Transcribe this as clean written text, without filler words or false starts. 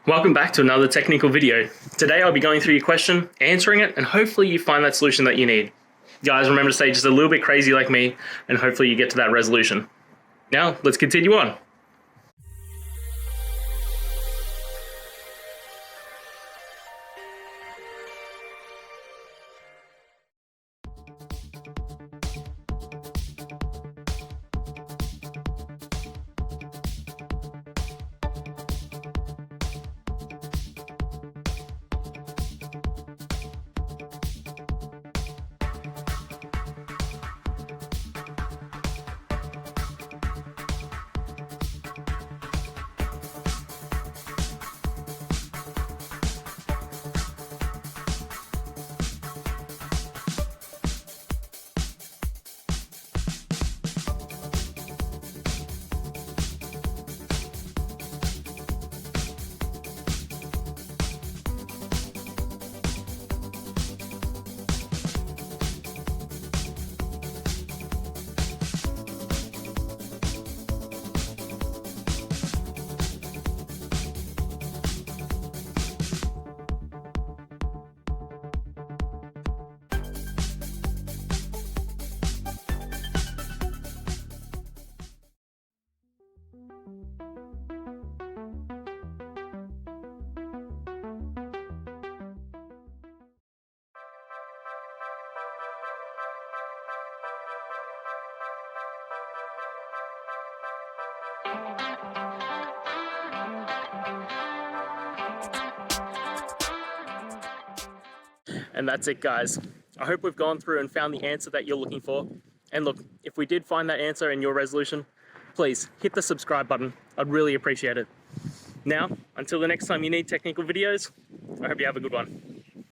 Welcome back to another technical video. Today I'll be going through your question, answering it, and hopefully you find that solution that you need. Guys, remember to stay just a little bit crazy like me, and hopefully you get to that resolution. Now, let's continue on. And that's it, guys. I hope we've gone through and found the answer that you're looking for. And look, if we did find that answer in your resolution, please hit the subscribe button. I'd really appreciate it. Now, until the next time you need technical videos, I hope you have a good one.